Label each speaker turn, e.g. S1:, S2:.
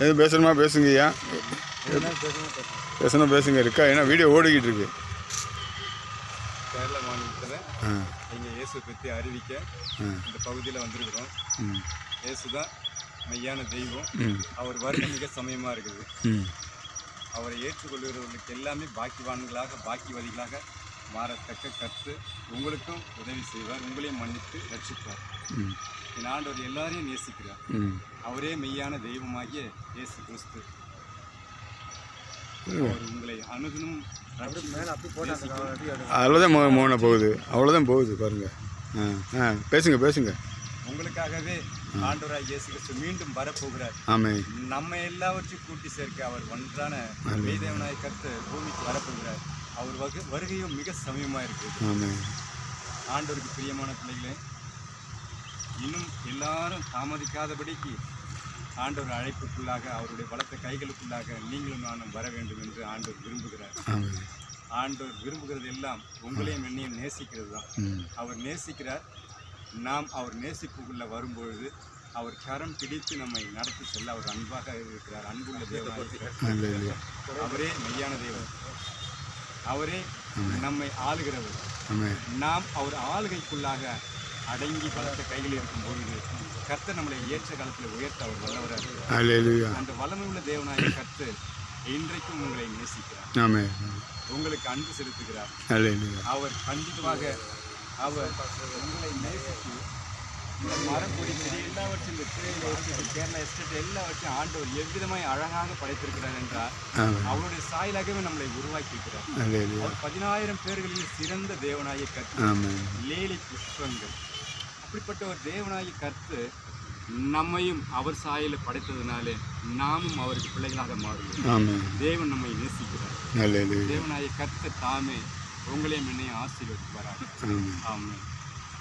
S1: எதுவும் பேசணுமா பேசுங்கய்யா. பேசணும் பேசுங்க. இருக்கா? ஏன்னா வீடியோ ஓடிக்கிட்டு இருக்கு.
S2: கேரளா மாநிலத்தில் எங்கள் இயேசு பற்றி அறிவிக்க இந்த பகுதியில் வந்திருக்கிறோம். இயேசு தான் மெய்யான தெய்வம். அவர் வருகை மிக சமயமாக இருக்குது. அவரை ஏற்றுக்கொள்கிறவர்களுக்கு எல்லாமே பாக்கியவான்களாக பாக்கியவதிகளாக மாறத்தக்க கற்று உங்களுக்கும் உதவி செய்வார். உங்களையும் மன்னித்து ரட்சிப்பார். என் ஆண்டவர் எல்லாரையும் நேசிக்கிறார். அவரே மெய்யான தெய்வமாகிய இயேசு கிறிஸ்து. அவர் உங்களை அணுகணும்.
S1: அவ்வளோதான் மோன போகுது. அவ்வளோதான் போகுது பாருங்க. பேசுங்க பேசுங்க.
S2: உங்களுக்காகவே ஆண்டவராய் இயேசு கிறிஸ்து மீண்டும் வரப்போகிறார்.
S1: ஆமென்.
S2: நம்ம எல்லாவற்றையும் கூட்டி சேர்க்க அவர் ஒன்றான மெய்தேவனாய் கர்த்தர் பூமிக்கு வரப்போகிறார். அவர் வருகையும் மிக சமயமாக இருக்குது.
S1: ஆமென்.
S2: ஆண்டவருக்கு பிரியமான பிள்ளைகளே, இன்னும் எல்லாரும் தாமதிக்காதபடிக்கு ஆண்டவர் அழைப்புக்குள்ளாக அவருடைய பலத்த கைகளுக்குள்ளாக நீங்களும் நானும் வர வேண்டும் என்று ஆண்டவர் விரும்புகிறார். ஆண்டவர் விரும்புகிறது எல்லாம் உங்களையும் என்னையும் நேசிக்கிறது தான். அவர் நேசிக்கிறார். நாம் அவர் நேசிப்புக்குள்ளே வரும்பொழுது அவர் கரம் பிடித்து நம்மை நடத்தி செல்ல அவர் அன்பாக இருக்கிறார். அன்புள்ள தேவனாக அவரே மெய்யான தேவன். அவரே நம்மை ஆளுகிறவர். நாம் அவர் ஆளுகைக்குள்ளாக அடங்கி பலத்த கையில் இருக்கும் பொழுது கர்த்தர் நம்மளை ஏற்ற காலத்தில் உயர்த்த அவர் வல்லவராக. அந்த வல்லமையுள்ள தேவனாய கர்த்தர் இன்றைக்கும் உங்களை நேசிக்கிறார். உங்களுக்கு அன்பு செலுத்துகிறார். அவர் கண்டிப்பாக அவர் உங்களை நேசித்து இந்த மரப்பொடி செடி எல்லாவற்றையும் இந்த தேயிலை எஸ்டேட் கேரளா எஸ்டேட் எல்லாவற்றையும் ஆண்டவர் எவ்விதமாய் அழகாக படைத்திருக்கிறார் என்றால் அவருடைய சாயலாகவே நம்மளை உருவாக்கி இருக்கிறார். அவர் 10,000 பேர்களில் சிறந்த தேவனாய கர்த்தர். லேலி புஷ்பங்கள் அப்படிப்பட்ட ஒரு தேவனாய கர்த்தர் நம்மையும் அவர் சாயலை படைத்ததுனாலே நாமும் அவருக்கு பிள்ளைகளாக மாறுவோம். தேவன் நம்மை நேசிக்கிறார். தேவனாய கர்த்தர் தாமே உங்களையும் என்னையும் ஆசீர்வதிப்பாராக. ஆமென்.